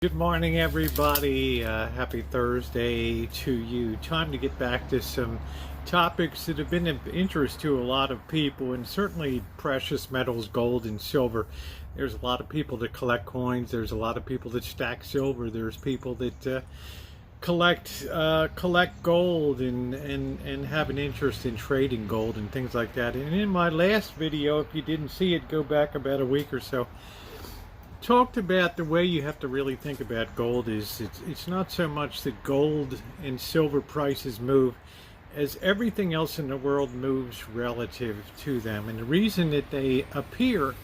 Good morning, everybody. Happy Thursday to you. Time to get back to some topics that have been of interest to a lot of people, and certainly precious metals, gold and silver. There's a lot of people that collect coins. There's a lot of people that stack silver. There's people that collect gold and have an interest in trading gold and things like that. And in my last video, if you didn't see it, go back about a week or so. Talked about the way you have to really think about gold is it's not so much that gold and silver prices move as everything else in the world moves relative to them. And the reason that they appear, or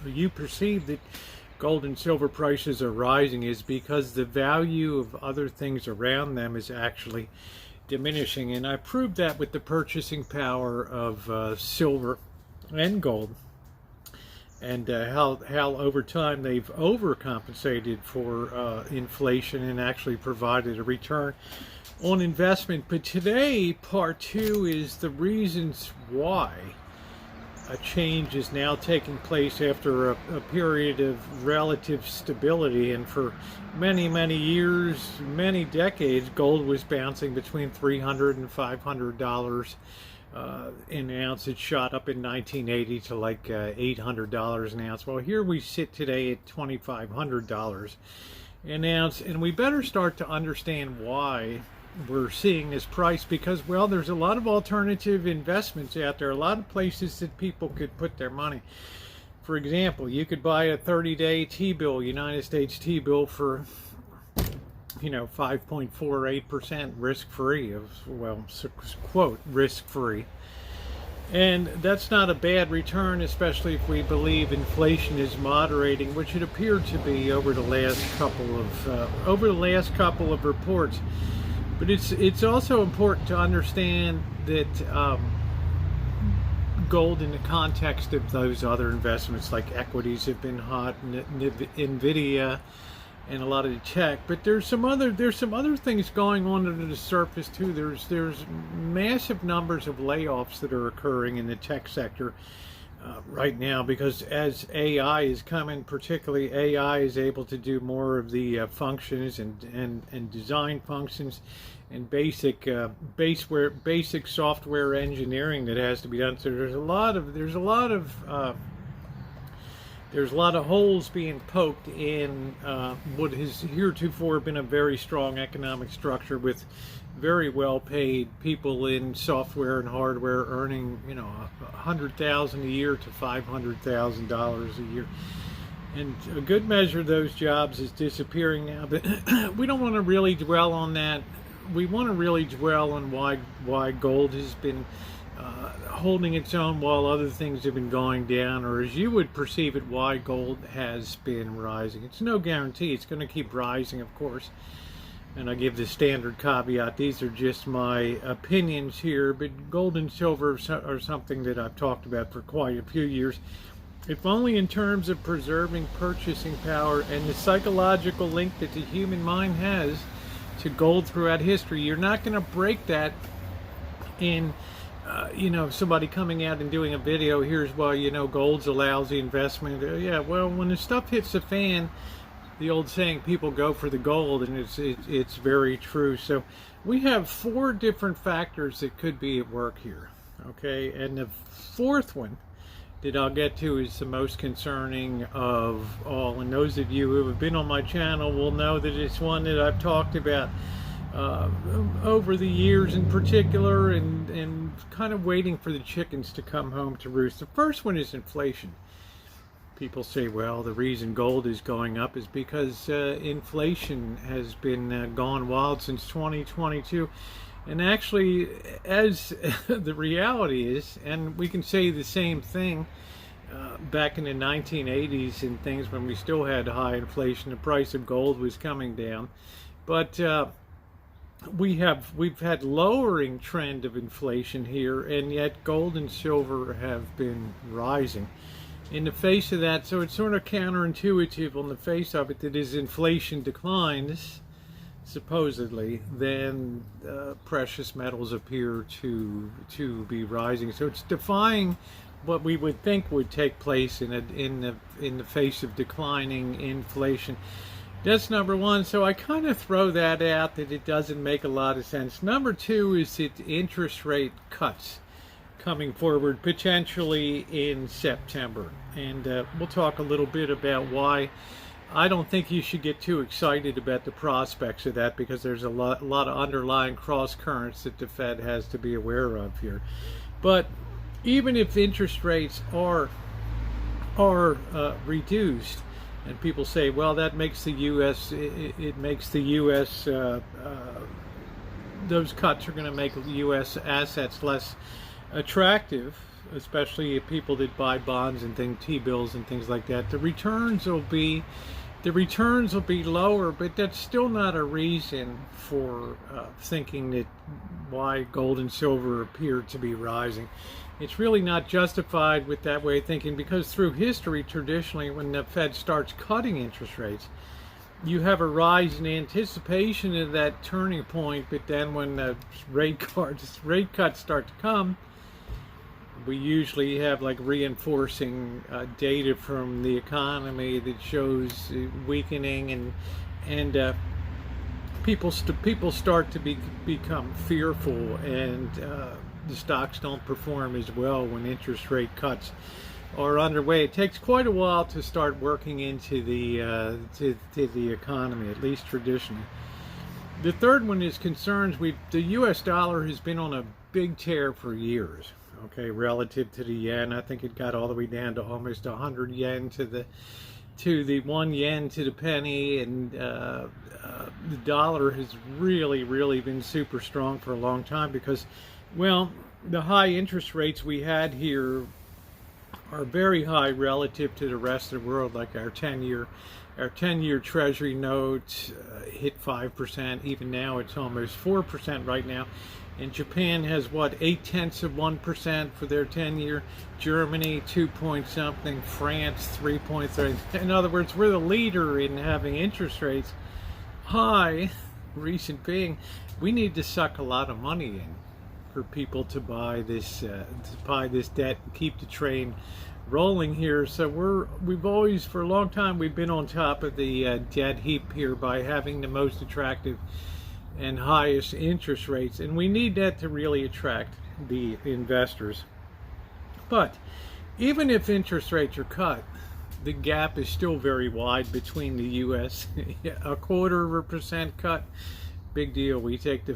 you perceive that gold and silver prices are rising, is because the value of other things around them is actually diminishing. And I proved that with the purchasing power of silver and gold, and how over time they've overcompensated for inflation and actually provided a return on investment. But today, part two is the reasons why a change is now taking place after a period of relative stability. And for many years, many decades, gold was bouncing between $300 and $500 an ounce. It shot up in 1980 to like $800 an ounce. Well, here we sit today at $2,500 an ounce, and we better start to understand why we're seeing this price, because, well, there's a lot of alternative investments out there, a lot of places that people could put their money. For example, you could buy a 30-day T-bill, United States T-bill, for 5.48% risk-free, quote, risk-free. And that's not a bad return, especially if we believe inflation is moderating, which it appeared to be over the last couple of reports. But it's also important to understand that gold, in the context of those other investments like equities, have been hot, Nvidia, and a lot of the tech. But there's some other things going on under the surface too. There's massive numbers of layoffs that are occurring in the tech sector right now, because as AI is coming, particularly AI is able to do more of the functions and design functions and basic software engineering that has to be done. So there's a lot of holes being poked in what has heretofore been a very strong economic structure, with very well-paid people in software and hardware earning, $100,000 a year to $500,000 a year. And a good measure of those jobs is disappearing now. But we don't want to really dwell on that. We want to really dwell on why gold has been holding its own while other things have been going down, or as you would perceive it, why gold has been rising. It's no guarantee it's going to keep rising, of course, and I give the standard caveat, these are just my opinions here, but gold and silver are something that I've talked about for quite a few years, if only in terms of preserving purchasing power and the psychological link that the human mind has to gold throughout history. You're not going to break that in somebody coming out and doing a video, here's why, gold's a lousy investment. Yeah, well, when the stuff hits the fan, the old saying, people go for the gold, and it's very true. So we have four different factors that could be at work here, okay? And the fourth one that I'll get to is the most concerning of all. And those of you who have been on my channel will know that it's one that I've talked about over the years in particular, and kind of waiting for the chickens to come home to roost. The first one is inflation. People say, well, the reason gold is going up is because inflation has been gone wild since 2022. And actually, as the reality is, and we can say the same thing back in the 1980s and things, when we still had high inflation, the price of gold was coming down. But we've had lowering trend of inflation here, and yet gold and silver have been rising in the face of that. So it's sort of counterintuitive on the face of it that as inflation declines, supposedly, then precious metals appear to be rising. So it's defying what we would think would take place in the face of declining inflation. That's number one. So I kind of throw that out that it doesn't make a lot of sense. Number two is that interest rate cuts coming forward potentially in September. And we'll talk a little bit about why I don't think you should get too excited about the prospects of that, because there's a lot of underlying cross currents that the Fed has to be aware of here. But even if interest rates are reduced, and people say, well, that makes the U.S. It makes the U.S. Those cuts are going to make U.S. assets less attractive, especially if people that buy bonds and T-bills and things like that. The returns will be lower, but that's still not a reason for thinking that why gold and silver appear to be rising. It's really not justified with that way of thinking, because through history, traditionally, when the Fed starts cutting interest rates, you have a rise in anticipation of that turning point, but then when the rate cuts start to come, we usually have like reinforcing data from the economy that shows weakening, and people start to become fearful, and the stocks don't perform as well when interest rate cuts are underway. It takes quite a while to start working into the to the economy, at least traditionally. The third one is concerns. The U.S. dollar has been on a big tear for years. Okay, relative to the yen, I think it got all the way down to almost 100 yen to the 1 yen to the penny, and the dollar has really been super strong for a long time because, well, the high interest rates we had here are very high relative to the rest of the world. Like our 10-year Treasury note hit 5%. Even now, it's almost 4% right now. And Japan has what, 0.8% for their 10-year. Germany 2 point something. France 3.3. In other words, we're the leader in having interest rates high. Reason being, we need to suck a lot of money in for people to buy this debt and keep the train rolling here. So we've always, for a long time, we've been on top of the debt heap here by having the most attractive and highest interest rates, and we need that to really attract the investors. But even if interest rates are cut, the gap is still very wide between the U.S. A 1/4% cut, big deal. We take the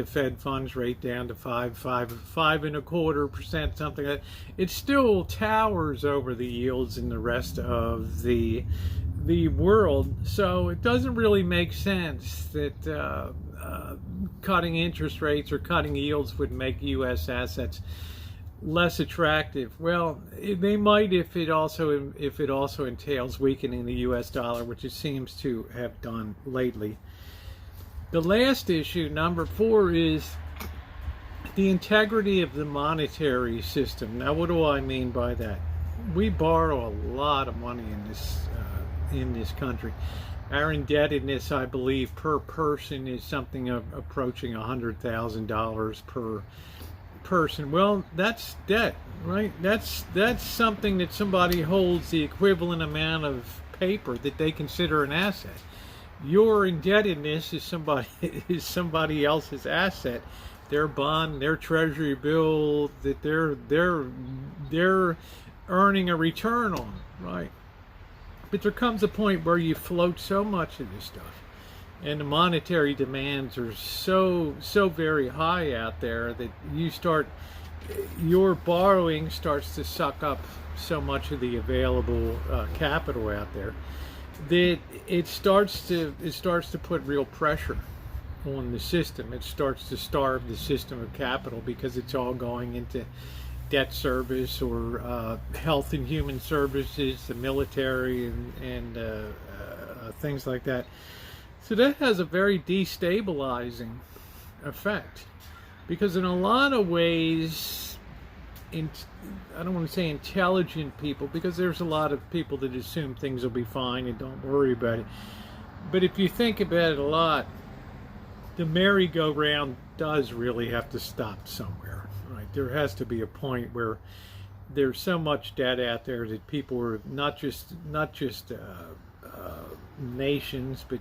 Fed funds rate down to 5.25%, something like that. It still towers over the yields in the rest of the world. So it doesn't really make sense that cutting interest rates or cutting yields would make U.S. assets less attractive. Well, they might if it also entails weakening the U.S. dollar, which it seems to have done lately. The last issue, number 4, is the integrity of the monetary system. Now, what do I mean by that? We borrow a lot of money in this country. Our indebtedness, I believe, per person is something approaching $100,000 per person. Well, that's debt, right? That's something that somebody holds the equivalent amount of paper that they consider an asset. Your indebtedness is somebody else's asset, their bond, their treasury bill that they're earning a return on, right? But there comes a point where you float so much of this stuff, and the monetary demands are so very high out there that your borrowing starts to suck up so much of the available capital out there that it starts to put real pressure on the system. It starts to starve the system of capital because it's all going into debt service or health and human services, the military, and things like that. So that has a very destabilizing effect, because in a lot of ways, I don't want to say intelligent people, because there's a lot of people that assume things will be fine and don't worry about it. But if you think about it a lot, the merry-go-round does really have to stop somewhere, right? There has to be a point where there's so much debt out there that people are not just nations, but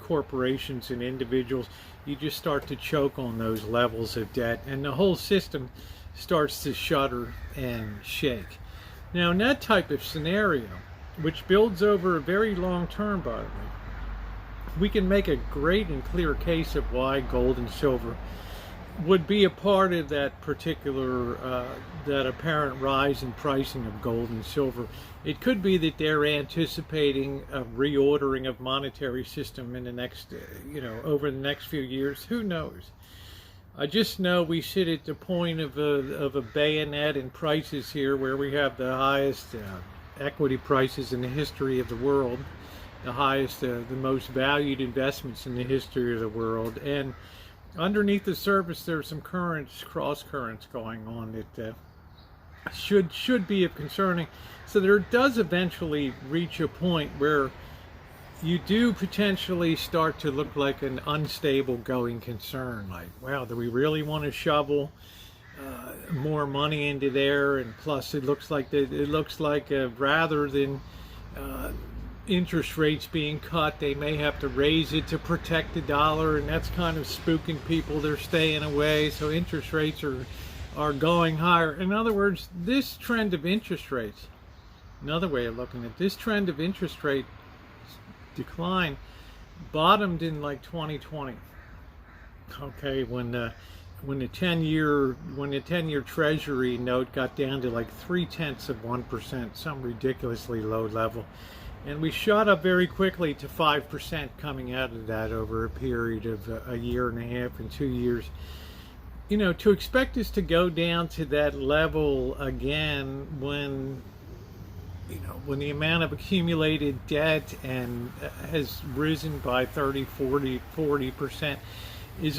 corporations and individuals, you just start to choke on those levels of debt, and the whole system starts to shudder and shake. Now, in that type of scenario, which builds over a very long term, by the way, we can make a great and clear case of why gold and silver would be a part of that particular, that apparent rise in pricing of gold and silver. It could be that they're anticipating a reordering of monetary system in the next, over the next few years. Who knows? I just know we sit at the point of a bayonet in prices here, where we have the highest equity prices in the history of the world, the highest, the most valued investments in the history of the world, and underneath the surface there's some cross currents going on that should be concerning. So there does eventually reach a point where you do potentially start to look like an unstable going concern. Like, wow, do we really want to shovel more money into there? And plus, it looks like rather than interest rates being cut, they may have to raise it to protect the dollar, and that's kind of spooking people. They're staying away, so interest rates are going higher. In other words, this trend of interest rates, another way of looking at this trend of interest rate decline, bottomed in like 2020. Okay, when the 10-year Treasury note got down to like 0.3%, some ridiculously low level. And we shot up very quickly to 5% coming out of that over a period of a year and a half and 2 years. To expect us to go down to that level again when the amount of accumulated debt and has risen by 30, 40% is it's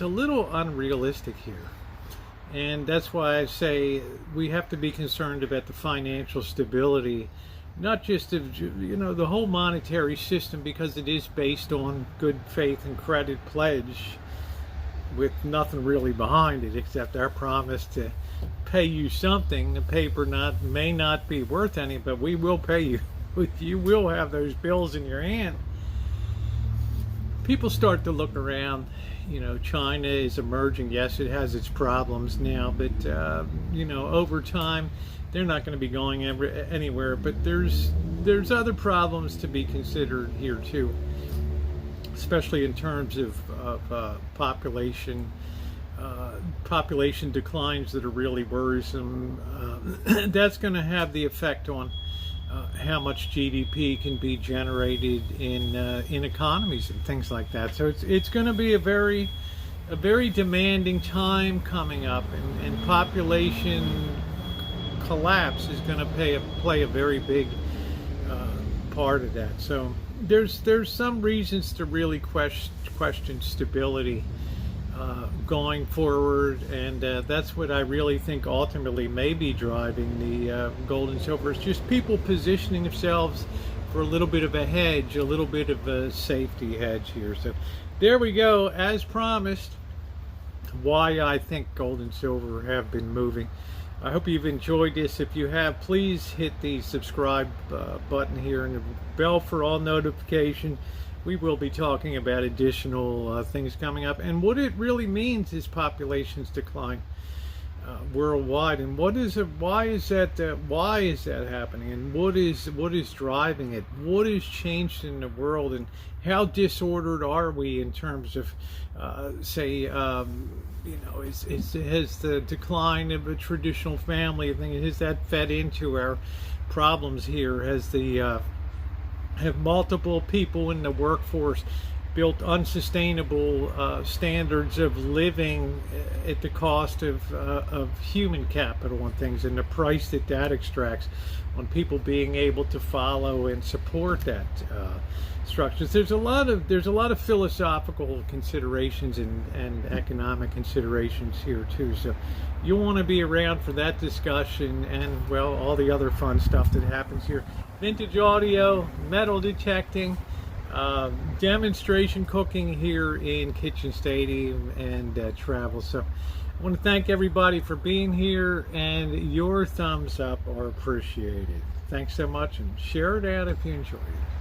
a little unrealistic here. And that's why I say we have to be concerned about the financial stability, not just of the whole monetary system, because it is based on good faith and credit pledge with nothing really behind it except our promise to pay you something. The paper may not be worth any, but we will pay you. You will have those bills in your hand. People start to look around. China is emerging. Yes, it has its problems now, but over time they're not going to be going anywhere. But there's other problems to be considered here too, especially in terms of population declines that are really worrisome. That's going to have the effect on how much GDP can be generated in economies and things like that. So it's going to be a very demanding time coming up, and population collapse is going to play a very big part of that. So there's some reasons to really question stability going forward, and that's what I really think ultimately may be driving the gold and silver. It's just people positioning themselves for a little bit of a hedge, a little bit of a safety hedge here. So there we go, as promised, why I think gold and silver have been moving. I hope you've enjoyed this. If you have, please hit the subscribe button here and the bell for all notifications. We will be talking about additional things coming up, and what it really means is populations decline worldwide, and why is that happening, and what is driving it, what has changed in the world, and how disordered are we in terms of has the decline of a traditional family thing, has that fed into our problems here? Have multiple people in the workforce built unsustainable standards of living at the cost of human capital and things, and the price that extracts on people being able to follow and support that structures? There's a lot of philosophical considerations and economic considerations here too. So you'll want to be around for that discussion, and well, all the other fun stuff that happens here. Vintage audio, metal detecting, demonstration cooking here in Kitchen Stadium, and travel. So I want to thank everybody for being here, and your thumbs up are appreciated. Thanks so much, and share it out if you enjoyed it.